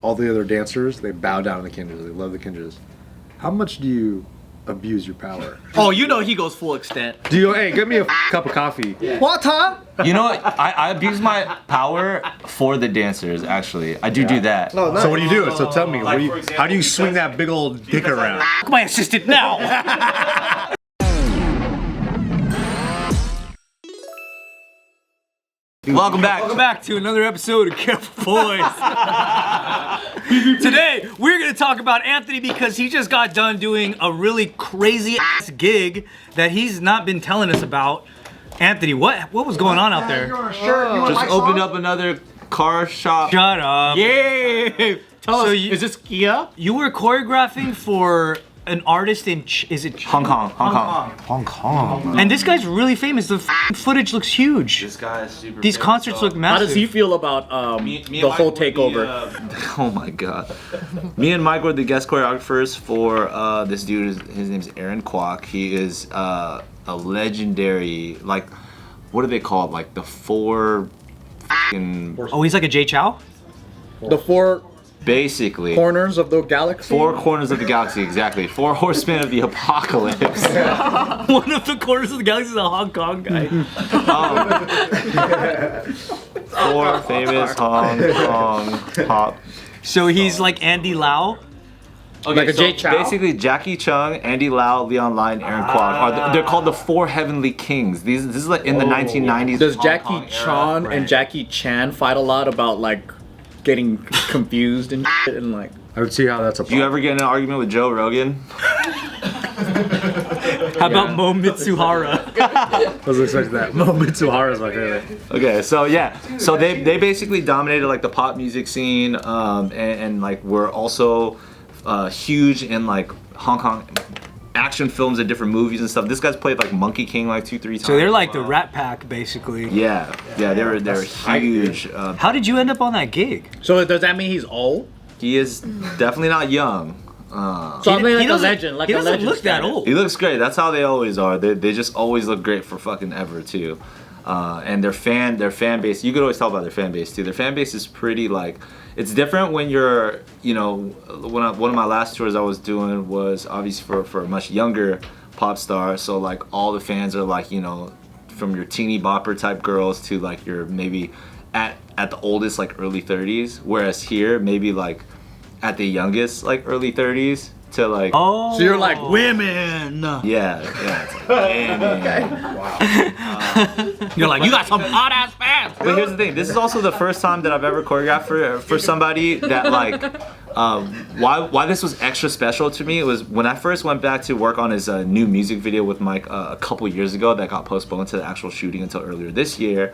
all the other dancers, they bow down to the Kindreds. They love the Kindreds. How much do you abuse your power? Oh, you know he goes full extent. Do you, hey, get me a cup of coffee. Water? You know what? I abuse my power for the dancers, actually. I do that. No, so what do you do? So tell me, how do you swing that big old dick around? My assistant now! Welcome back. Welcome back to another episode of Careful Boys. Today, we're going to talk about Anthony because he just got done doing a really crazy ass gig that he's not been telling us about. Anthony, what was going on out there? Just opened up another car shop. Shut up. Yay! Tell us, is this Kia? You were choreographing for an artist in, is it Hong Kong. Hong Kong. And this guy's really famous. The footage looks huge. This guy is super These famous, concerts look massive. How does he feel about the whole takeover? Oh my god. Me and Mike were the guest choreographers for this dude. His name's Aaron Kwok. He is a legendary, like, what do they call it? Like the four Oh, he's like a Jay Chow? The four basically corners of the galaxy? Four corners of the galaxy, exactly. Four horsemen of the apocalypse. One of the corners of the galaxy is a Hong Kong guy. Four famous Hong Kong pop. So he's like Andy Lau? Okay, like a Jay Chow? Basically, Jackie Chung, Andy Lau, Leon Lai, and Aaron Kwok they're called the Four Heavenly Kings. This is like in the 1990s. Does Hong Jackie Kong Chan era. and Jackie Chan fight a lot about like getting confused and shit and like? I would see how that's a Do you ever get in an argument with Joe Rogan? How about Mo Mitsuhara? I was expecting that. Mo Mitsuhara is my favorite. Okay, so yeah, so they basically dominated like the pop music scene, and like we're also huge in like Hong Kong action films and different movies and stuff. This guy's played like Monkey King like 2-3 times. So they're like the Rat Pack, basically. Yeah, they're huge. How did you end up on that gig? So does that mean he's old? He is definitely not young. So I mean, like a legend, like he a doesn't legend. look that status. old. He looks great. That's how they always are. They just always look great for fucking ever too. And their fan base, you could always tell by their fan base too. Their fan base is pretty like, it's different when you're, you know, one of my last tours I was doing was obviously for a much younger pop star. So like all the fans are like, you know, from your teeny bopper type girls to like your maybe at the oldest like early 30s. Whereas here maybe like at the youngest like early 30s to like. Oh. So you're like women. Yeah. It's like, damn. Wow. You're like, you got some hot ass fans. But here's the thing. This is also the first time that I've ever choreographed for somebody that like. Why this was extra special to me was when I first went back to work on his new music video with Mike a couple years ago that got postponed to the actual shooting until earlier this year.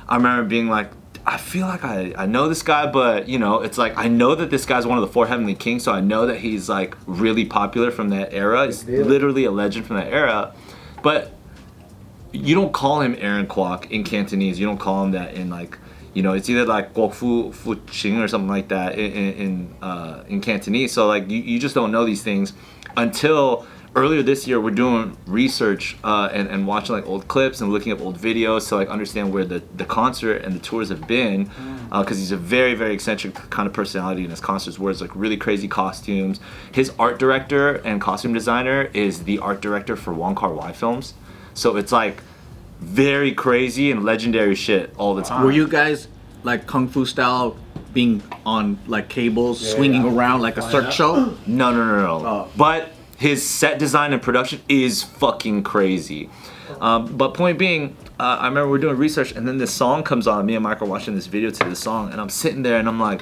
I remember being like, I feel like I know this guy, but you know, it's like I know that this guy's one of the Four Heavenly Kings, so I know that he's like really popular from that era. He's literally a legend from that era. But you don't call him Aaron Kwok in Cantonese. You don't call him that in like, you know, it's either like Kwok Fu Ching or something like that in Cantonese. So like you just don't know these things until earlier this year. We're doing research and watching like old clips and looking up old videos to like understand where the concert and the tours have been, because he's a very, very eccentric kind of personality in his concerts, where it's like really crazy costumes. His art director and costume designer is the art director for Wong Kar-wai films, so it's like very crazy and legendary shit all the time. Were you guys like kung fu style being on like cables, swinging around like a cirque show? No. Oh. But his set design and production is fucking crazy. But point being, I remember we're doing research and then this song comes on. Me and Mike are watching this video to this song and I'm sitting there and I'm like,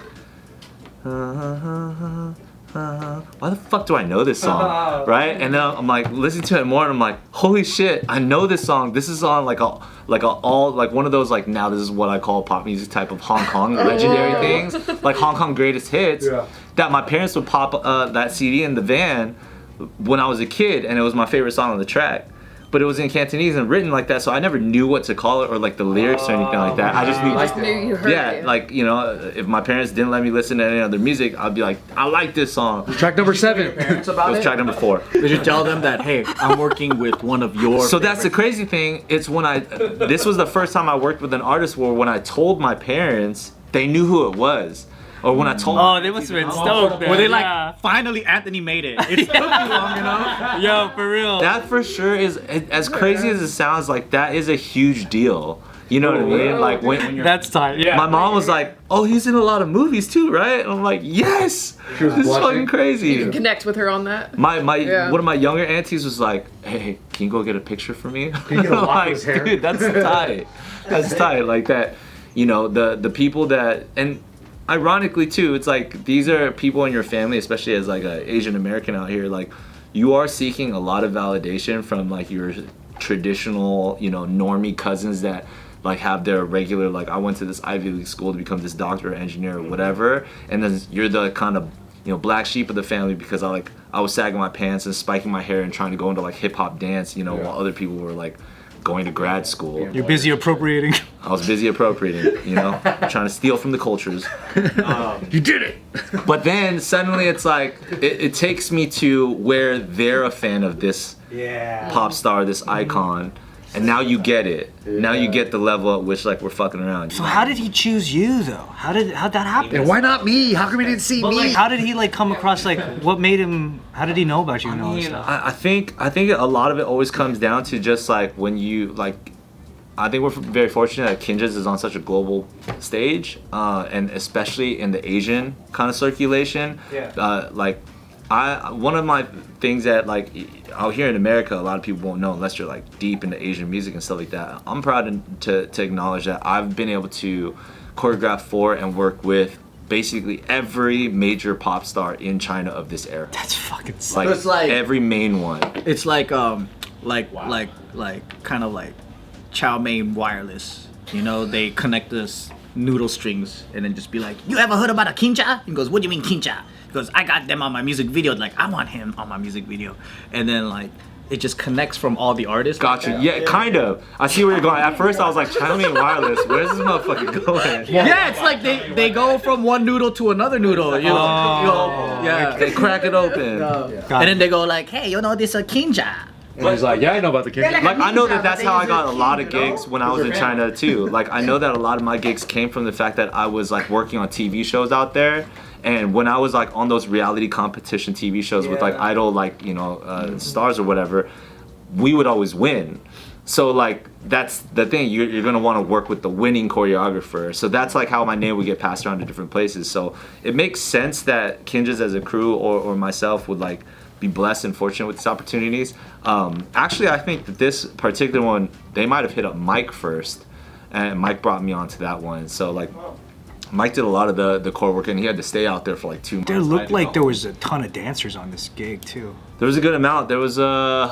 why the fuck do I know this song, right? And then I'm like listening to it more and I'm like, holy shit, I know this song. This is on like one of those like, now this is what I call pop music type of Hong Kong legendary things, like Hong Kong greatest hits, that my parents would pop that CD in the van when I was a kid, and it was my favorite song on the track. But it was in Cantonese and written like that, so I never knew what to call it or like the lyrics or anything like that. I just knew you heard it. like, you know, if my parents didn't let me listen to any other music, I'd be like, I like this song. Track number 7. Parents It about was it? track number 4. Did you tell them that, hey, I'm working with one of your So that's the crazy thing. It's when this was the first time I worked with an artist where when I told my parents, they knew who it was. Or when I told Oh, they must have been stoked, man. Were they like, Yeah. finally Anthony made it? It's took you long enough. Yo, for real. that for sure is as crazy as it sounds. Like that is a huge deal. You know what I mean? Like when you're, That's tight. Yeah. my mom was like, "Oh, he's in a lot of movies too, right?" And I'm like, "Yes." She was This is blushing. fucking crazy. You can connect with her on that. My Yeah. one of my younger aunties was like, "Hey, can you go get a picture for me?" you get a lock of like, his hair? dude, that's tight. That's tight. Like that, you know, the people that, and ironically too, it's like these are people in your family, especially as like a Asian American out here. Like, you are seeking a lot of validation from like your traditional, you know, normie cousins that like have their regular, like, I went to this Ivy League school to become this doctor or engineer or whatever, and then you're the kind of, you know, black sheep of the family because I was sagging my pants and spiking my hair and trying to go into like hip hop dance, you know, while other people were like going to grad school. You're busy appropriating. I was busy appropriating, you know, trying to steal from the cultures. You did it. But then suddenly it's like it takes me to where they're a fan of this pop star, this icon, and now you get it. Now you get the level at which like we're fucking around. So how did he choose you though? How'd that happen? And why not me? How come he didn't see But me? like, how did he like come across like what made him? How did he know about you and all this stuff? I think a lot of it always comes down to just like when you like. I think we're very fortunate that Kinjaz is on such a global stage, and especially in the Asian kind of circulation. Yeah. Like, one of my things that like out here in America, a lot of people won't know unless you're like deep into Asian music and stuff like that. I'm proud to acknowledge that I've been able to choreograph for and work with basically every major pop star in China of this era. That's fucking sick. Like, It's like- every main one. It's like kind of like chow mein wireless. You know, they connect us noodle strings and then just be like, "You ever heard about a kincha?" He goes, "What do you mean kincha?" He goes, "I got them on my music video." Like, I want him on my music video. And then like it just connects from all the artists. Gotcha. Yeah, kind of. I see where you're going. At first, I was like, Chow mein wireless. Where's this motherfucker going? Yeah, it's like they go from one noodle to another noodle. You know, They crack it open. And then they go like, "Hey, you know this a kinja?" And he's like, yeah, I know about the king. Like, I know that's how I got a lot of gigs when I was in China too. Like, I know that a lot of my gigs came from the fact that I was like working on TV shows out there. And when I was like on those reality competition TV shows with like idol, like, you know, stars or whatever, we would always win. So like, that's the thing, you're gonna want to work with the winning choreographer. So that's like how my name would get passed around to different places. So it makes sense that Kinjaz as a crew or myself would like be blessed and fortunate with these opportunities. Actually, I think that this particular one, they might have hit up Mike first, and Mike brought me onto that one. So like, Mike did a lot of the core work, and he had to stay out there for like 2 months. There looked like there was a ton of dancers on this gig too. There was a good amount. There was I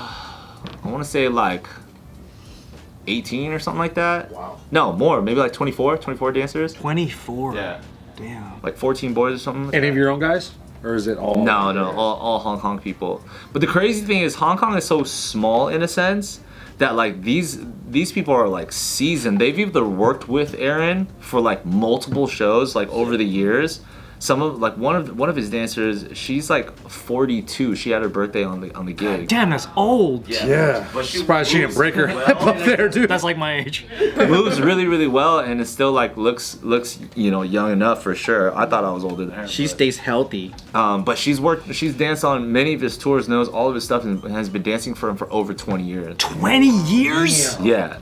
want to say like 18 or something like that. Wow. No, more. Maybe like 24 dancers. 24. Yeah. Damn. Like 14 boys or something. Any of your own guys? Or is it all? No, all Hong Kong people. But the crazy thing is Hong Kong is so small in a sense that like these people are like seasoned. They've either worked with Aaron for like multiple shows like over the years. Some of like one of his dancers, she's like 42. She had her birthday on the gig. Damn, that's old. Yeah. Surprised she didn't break her hip up there, dude. That's like my age. Moves really, really well, and it still like looks you know, young enough for sure. I thought I was older than her. She stays healthy. But she's danced on many of his tours, knows all of his stuff, and has been dancing for him for over 20 years. 20 years? Yeah.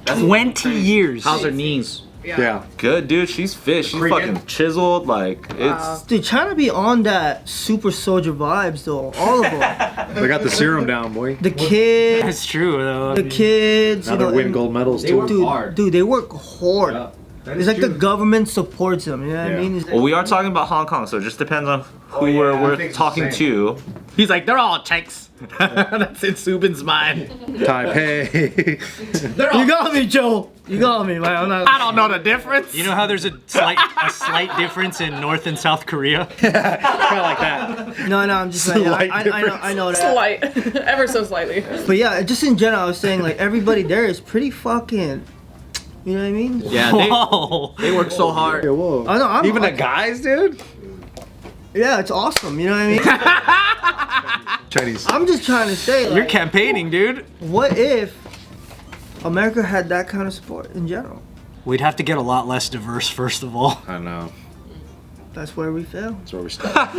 20 years. How's her knees? Yeah. Good, dude. She's fit. She's fucking chiseled. Like, it's. Dude, China be on that super soldier vibes though. All of them. They got the serum down, boy. The kids, That's true though. the kids. Now You they're know, winning and- gold medals too. Dude, they work hard. It's like the government supports them. You know what I mean? It's Well, we are talking about Hong Kong, so it just depends on who we're talking to. He's like, they're all Czechs. That's in Subin's mind. Taipei. you got me, Joe. You got me, man. I'm not. I don't know the difference. You know how there's a slight difference in North and South Korea? Kind of like that. No, I'm just like, Slight I know that. Slight, ever so slightly. But yeah, just in general, I was saying like everybody there is pretty fucking. You know what I mean? Yeah, Whoa. they work so hard. Yeah, whoa. I know. Even the guys, dude. Yeah, it's awesome. You know what I mean? Chinese. I'm just trying to say, You're like, campaigning, dude. what if America had that kind of support in general? We'd have to get a lot less diverse, first of all. I know. That's where we fail. That's where we start.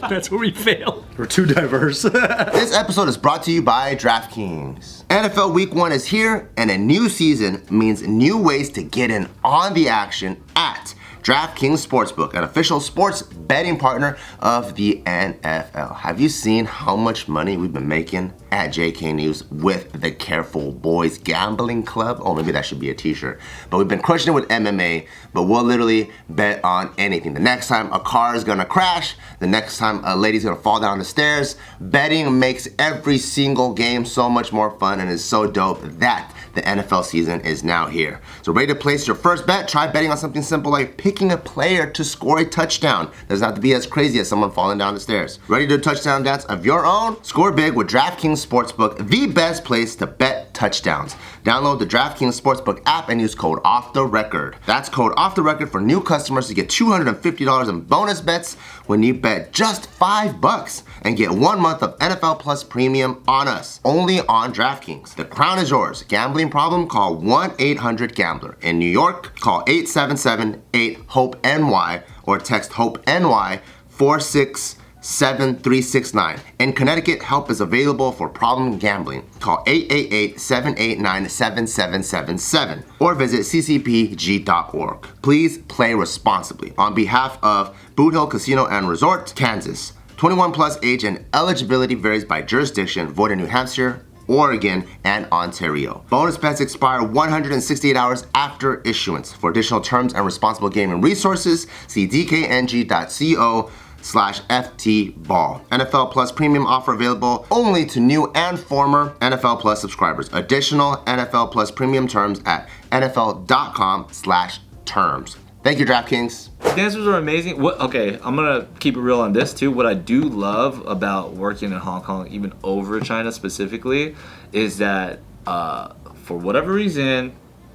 That's where we fail. We're too diverse. This episode is brought to you by DraftKings. NFL Week 1 is here, and a new season means new ways to get in on the action at DraftKings Sportsbook, an official sports betting partner of the NFL. Have you seen how much money we've been making at JKNews with the Careful Boys Gambling Club? Oh, maybe that should be a t-shirt. But we've been crushing it with MMA, but we'll literally bet on anything. The next time a car is gonna crash, the next time a lady's gonna fall down the stairs, betting makes every single game so much more fun and is so dope that the NFL season is now here. So ready to place your first bet? Try betting on something simple like picking a player to score a touchdown. Doesn't have to be as crazy as someone falling down the stairs. Ready to do a touchdown dance of your own? Score big with DraftKings Sportsbook, the best place to bet touchdowns. Download the DraftKings Sportsbook app and use code OFFTHERECORD. That's code OFFTHERECORD for new customers to get $250 in bonus bets when you bet just $5 and get 1 month of NFL Plus Premium on us. Only on DraftKings. The crown is yours. Gambling problem? Call 1-800-GAMBLER. In New York, call 877-8-HOPE-NY or text HOPE-NY 467-369. In Connecticut, help is available for problem gambling. Call 888-789-7777 or visit ccpg.org. Please play responsibly. On behalf of Boot Hill Casino and Resort, Kansas. 21 plus age and eligibility varies by jurisdiction. Void in New Hampshire, Oregon, and Ontario. Bonus bets expire 168 hours after issuance. For additional terms and responsible gaming resources, see dkng.co/ftball. NFL Plus Premium offer available only to new and former NFL Plus subscribers. Additional NFL Plus Premium terms at nfl.com/terms. Thank you, DraftKings. Dancers are amazing. Okay, I'm gonna keep it real on this too. What I do love about working in Hong Kong, even over China specifically, is that for whatever reason,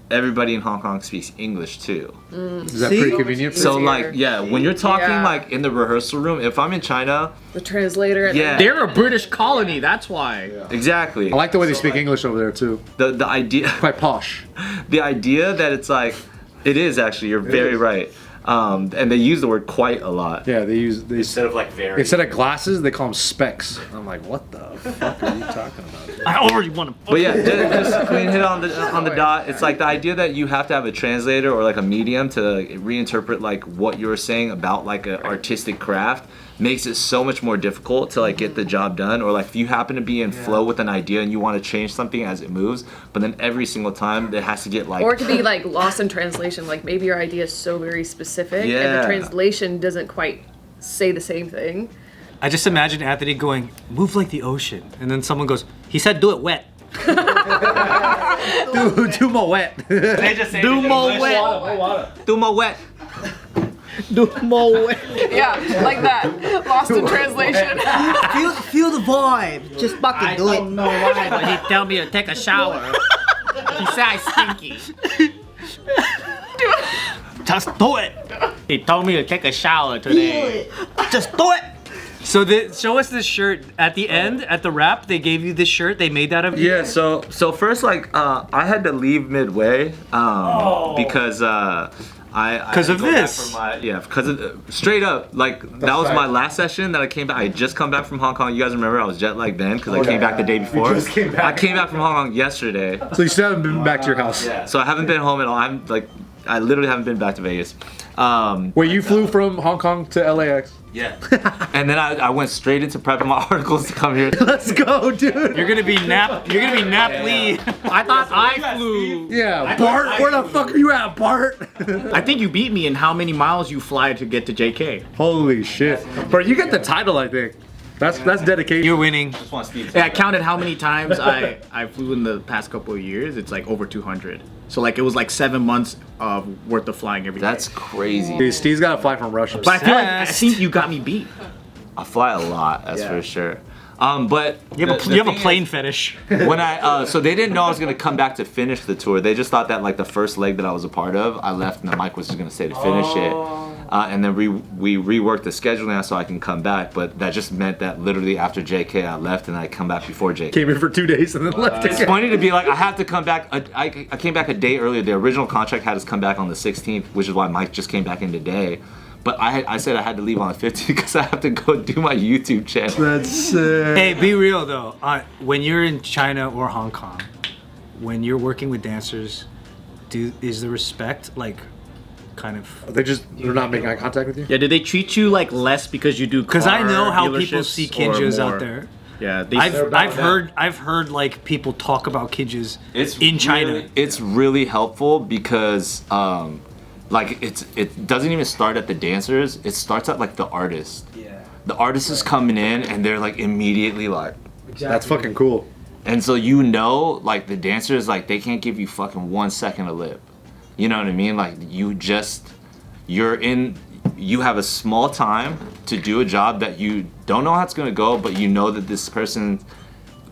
everybody in Hong Kong speaks English too. Is that pretty convenient for So you? like, yeah, when you're talking Yeah. like in the rehearsal room, if I'm in China, The translator. And Yeah. They're a British colony, that's why. exactly. I like the way they speak English over there too. the idea, Quite posh. the idea that it's like, it is actually. You're very right. And they use the word quite a lot. Yeah, they Instead of like very. instead of glasses, they call them specs. I'm like, what the fuck are you talking about? I already want to. But yeah, just clean hit on the dot. It's like the idea that you have to have a translator or like a medium to reinterpret like what you're saying about like an artistic craft makes it so much more difficult to like get the job done. Or like if you happen to be in flow with an idea and you want to change something as it moves, but then every single time it has to get like. Or it could be like lost in translation. Like maybe your idea is so very specific, and Yeah. the translation doesn't quite say the same thing. I just imagine Anthony going, move like the ocean. And then someone goes, he said do it wet. Do more wet. They just say Do more wet. Do more wet. Do more wet. Yeah, like that. Lost in translation. Feel the vibe. Just fucking do it. know why, but he tell me to take a shower. He said I stinky. Just do it. He told me to take a shower today. Just do it. So show us this shirt at the end, at the wrap. They gave you this shirt. They made that of you. Yeah, so first like I had to leave midway because I Because had of to go back this. for because of straight up like that was my last session that I came back. I had just come back from Hong Kong. You guys remember I was jet lagged then because I came back the day before. just came back. I came back from Hong Kong yesterday, So you still haven't been back to your house. so I haven't been home at all. I'm like I literally haven't been back to Vegas. Wait, you flew from Hong Kong to LAX? Yeah, and then I went straight into prepping my articles to come here. Let's go, dude. You're gonna be Nap Lee. I thought I flew. Yeah, Bart. Where the fuck are you at, Bart? I think you beat me in how many miles you fly to get to JK. Holy shit, bro! You get the title, I think. That's dedication. You're winning. Yeah, I counted how many times I flew in the past couple of years. It's like over 200. So like it was like 7 months of worth of flying every day. That's crazy. Dude, Steve's got to fly from Russia. But I feel like I think you got me beat. I fly a lot, that's for sure. But You have the a thing plane is, fetish. when I so they didn't know I was gonna come back to finish the tour. They just thought that like the first leg that I was a part of, I left and the Mike was just gonna stay to finish it. And then we reworked the schedule now so I can come back. But that just meant that literally after JK I left and I come back before JK. Came in for 2 days and then left It's again. funny to be like I have to come back. I came back a day earlier. The original contract had us come back on the 16th, which is why Mike just came back in today. But I said I had to leave on the 15th because I have to go do my YouTube channel. That's sick. Hey, be real though. When you're in China or Hong Kong, when you're working with dancers, is the respect like kind of? They're not making eye contact with you? Yeah, do they treat you like less because you do? Because I know how people dealerships see or kinjas more? out there. Yeah, I've heard like people talk about kinjas in China. It's really helpful because like it doesn't even start at the dancers. It starts at like the artist. Yeah. The artist is coming in and they're like immediately like. That's fucking cool. And so you know, like the dancers, like they can't give you fucking 1 second of lip. You know what I mean? Like you have a small time to do a job that you don't know how it's gonna go, but you know that this person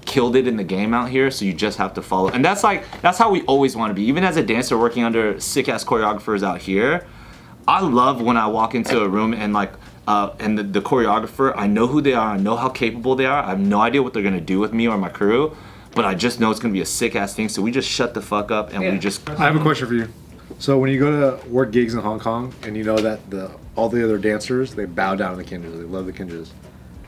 killed it in the game out here, so you just have to follow. And that's how we always want to be. Even as a dancer working under sick ass choreographers out here, I love when I walk into a room and like and the choreographer, I know who they are, I know how capable they are, I have no idea what they're gonna do with me or my crew, but I just know it's gonna be a sick ass thing, so we just shut the fuck up and we just. I have a question for you. So when you go to work gigs in Hong Kong and you know that all the other dancers, they bow down to the kinjas, they love the kinjas,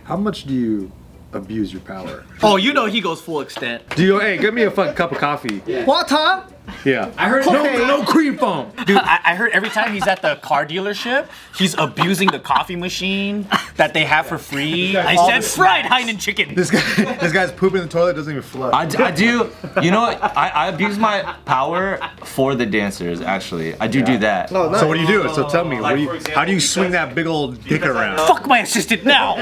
how much do you abuse your power? Oh, you know he goes full extent. Do you, hey, get me a fucking cup of coffee. Water? Yeah. I heard No cream foam. Dude, I heard every time he's at the car dealership, he's abusing the coffee machine that they have for free. I said fried Hainan chicken. This guy's pooping in the toilet, doesn't even flush. I do, you know what? I abuse my power for the dancers, actually. I do that. No, So what do you do? So tell me, Like, for example, how do you swing that big old dick around? Fuck my assistant now.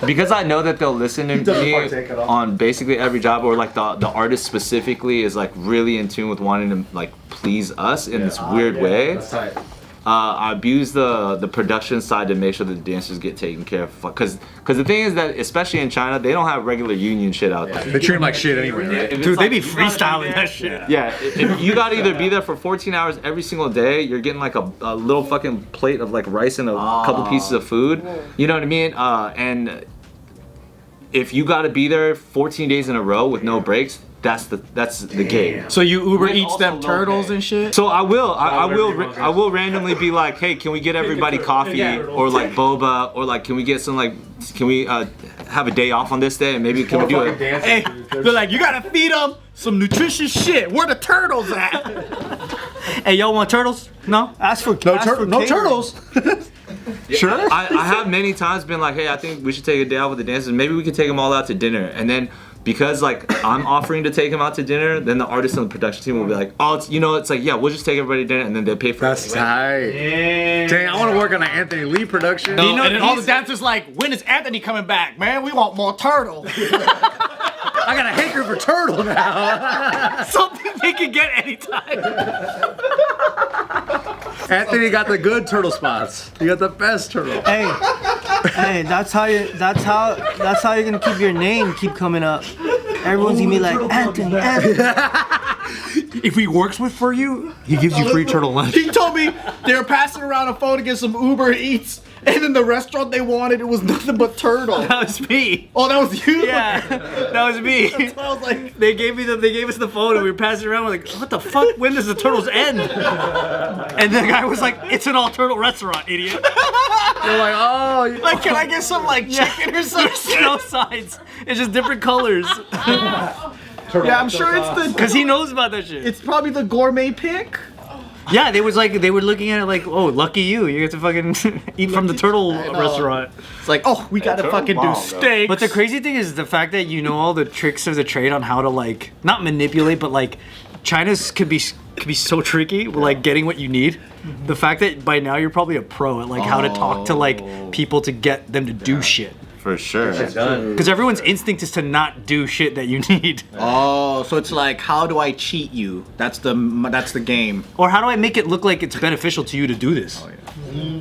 Because I know that they'll listen to doesn't me partake at all. on basically every job, or like the artist specifically is like really in tune with wanting to like please us in this weird way. That's tight. I abuse the production side to make sure that the dancers get taken care of. Because the thing is that especially in China, they don't have regular union shit out there. They treat him like shit anyway, right? If it's Dude, they like, be you gotta freestyling there- that shit. Yeah, if you gotta either be there for 14 hours every single day, you're getting like a little fucking plate of like rice and a couple pieces of food. You know what I mean? And if you gotta be there 14 days in a row with no breaks, that's the gig. So you Uber With eats also them low turtles pay. and shit? So I will randomly be like, hey, can we get everybody coffee or like boba, or like can we get some like, can we have a day off on this day and maybe can we do it? Hey, they're like, you gotta feed them some nutritious shit. Where the turtles at? Hey, y'all want turtles? No? Ask for No turtles. Sure. I have many times been like, hey, I think we should take a day off with the dancers. Maybe we could take them all out to dinner. And then because like I'm offering to take them out to dinner, then the artist and the production team will be like, oh, it's like, yeah, we'll just take everybody to dinner, and then they pay for That's it. tight. Dang, I want to work on an Anthony Lee production. And then all the dancers like, when is Anthony coming back, man? We want more turtle. I got a hanker for turtle now. Something they can get anytime. Anthony got the good turtle spots. You got the best turtle. Hey, that's how you're gonna keep your name keep coming up. Everyone's gonna be like Anthony. If he works for you, he gives you free turtle lunch. He told me they were passing around a phone to get some Uber Eats, and in the restaurant they wanted, it was nothing but turtle. That was me. Oh, that was you? Yeah, that was me. I was like, They gave us the phone and we were passing around. We're like, what the fuck? When does the turtles end? And the guy was like, it's an all turtle restaurant, idiot. You're like, oh, like, can I get some like chicken or something? There's no sides. It's just different colors. Yeah, I'm sure it's the. Cause he knows about that shit. It's probably the gourmet pick. Yeah, they were looking at it like, oh, lucky you get to fucking eat from the turtle restaurant. It's like, oh, we gotta fucking do steak. But the crazy thing is the fact that you know all the tricks of the trade on how to like not manipulate, but like China's could be so tricky with like getting what you need. The fact that by now you're probably a pro at like how to talk to like people to get them to do shit. For sure. Because everyone's instinct is to not do shit that you need. Oh, so it's like, how do I cheat you? That's the game. Or how do I make it look like it's beneficial to you to do this?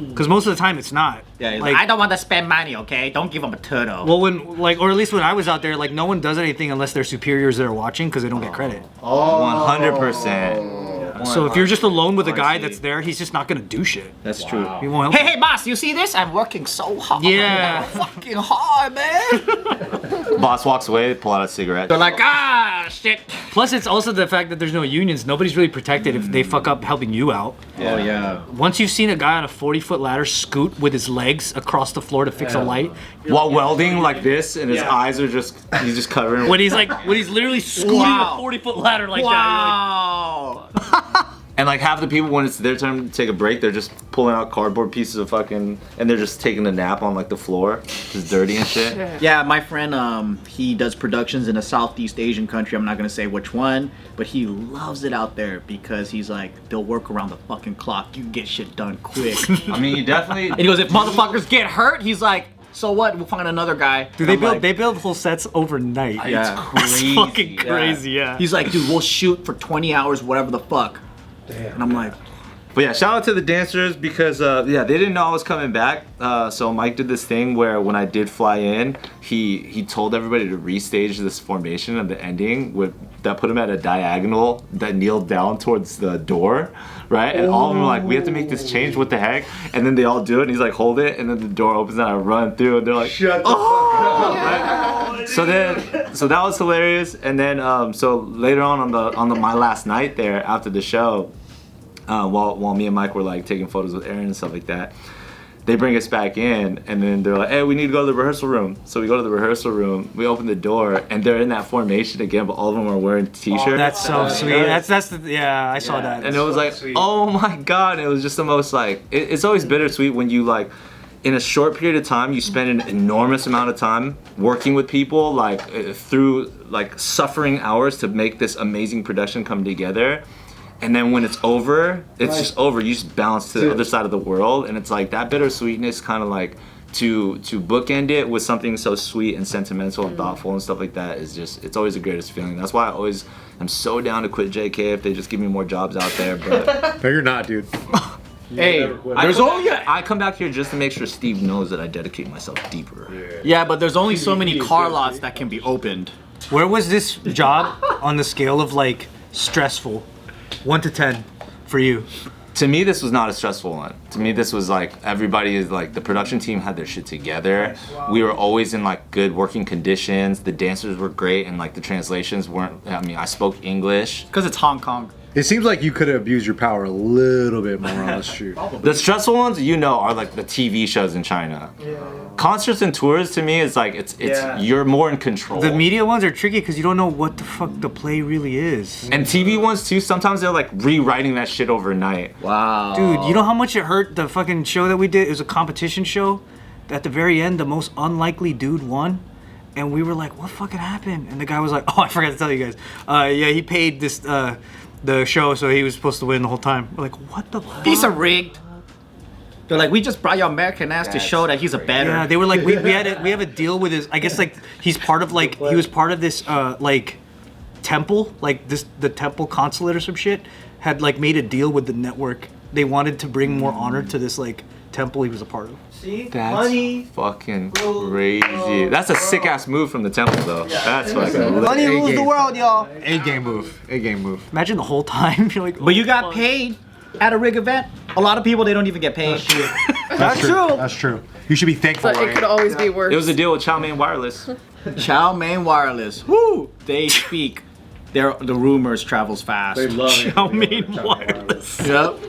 Because most of the time it's not. Yeah, like, I don't want to spend money, okay? Don't give them a turtle. Well, when like, or at least when I was out there, like no one does anything unless their superiors that are watching because they don't get credit. 100%. So if you're just alone with a guy that's there, he's just not gonna do shit. That's true. He won't help. Hey, boss, you see this? I'm working so hard. Yeah. Fucking hard, man. Boss walks away, pull out a cigarette. They're like, ah, shit. Plus, it's also the fact that there's no unions. Nobody's really protected if they fuck up helping you out. Oh, yeah. Once you've seen a guy on a 40-foot ladder scoot with his legs across the floor to fix a light, While welding like this, and his eyes are he's just covering. when he's literally scooting Wow. a 40-foot ladder like that. Wow. And like half the people, when it's their turn to take a break, they're just pulling out cardboard pieces of fucking, and they're just taking a nap on like the floor, just dirty and shit. Yeah, my friend, he does productions in a Southeast Asian country. I'm not gonna say which one, but he loves it out there because he's like, they'll work around the fucking clock. You can get shit done quick. I mean, you definitely. And he goes, if motherfuckers get hurt, he's like, so what? We'll find another guy. Dude, they build whole sets overnight. Yeah. It's fucking crazy, yeah. He's like, dude, we'll shoot for 20 hours, whatever the fuck. Damn. And I'm like, But yeah, shout out to the dancers because they didn't know I was coming back. So Mike did this thing where when I did fly in, he told everybody to restage this formation at the ending that put him at a diagonal that kneeled down towards the door, right? And all of them were like, we have to make this change, what the heck? And then they all do it and he's like, hold it, and then the door opens and I run through and they're like, shut the fuck up. Right? So that was hilarious. And then so later on my last night there after the show, while me and Mike were like taking photos with Aaron and stuff like that, they bring us back in and then they're like, hey, we need to go to the rehearsal room. So we go to the rehearsal room, we open the door and they're in that formation again, but all of them are wearing t-shirts. That's so sweet. That's the, yeah, I saw that. And it was like, oh my God, it was just the most like, it's always bittersweet when you like, in a short period of time, you spend an enormous amount of time working with people, like through like suffering hours to make this amazing production come together. And then when it's over, it's just over. You just bounce to the other side of the world, and it's like that bittersweetness, kind of like to bookend it with something so sweet and sentimental and thoughtful and stuff like that is just, it's always the greatest feeling. That's why I'm so down to quit JK if they just give me more jobs out there. But No, you're not, dude. hey, I come back here just to make sure Steve knows that I dedicate myself deeper. yeah, but there's only so many car lots that can be opened. Where was this job on the scale of like stressful? 1 to 10 for you. To me, this was not a stressful one. To me, this was like everybody is like the production team had their shit together. We were always in like good working conditions. The dancers were great, and like the translations weren't. I mean, I spoke English. Because it's Hong Kong. It seems like you could have abused your power a little bit more on this shoot. The stressful ones, are like the TV shows in China. Concerts and tours to me is like it's you're more in control. The media ones are tricky because you don't know what the fuck the play really is. And TV ones too. Sometimes they're like rewriting that shit overnight. Wow. Dude, you know how much it hurt the fucking show that we did? It was a competition show. At the very end, the most unlikely dude won. And we were like, what fucking happened? And the guy was like, oh, I forgot to tell you guys. Yeah, he paid this the show, so he was supposed to win the whole time. We're like, what the fuck? Piece of rigged. They're like, we just brought your American ass to show that he's a better. Yeah, they were like, we have a deal with his. I guess like he was part of this like temple, like the temple consulate or some shit had like made a deal with the network. They wanted to bring more honor to this like temple he was a part of. See? That's Money. fucking crazy. That's a sick ass move from the temple though. That's fucking lit. Money rules the world, y'all. A-game move. A-game move. Imagine the whole time you're like, But you got paid at a rig event. A lot of people, they don't even get paid. That's true. That's true. You should be thankful. But it could always be worse. It was a deal with Chow Mein Wireless. Chow Mein Wireless. Woo! They speak. The rumors travels fast. They love it. Chow Mein Wireless. Yep.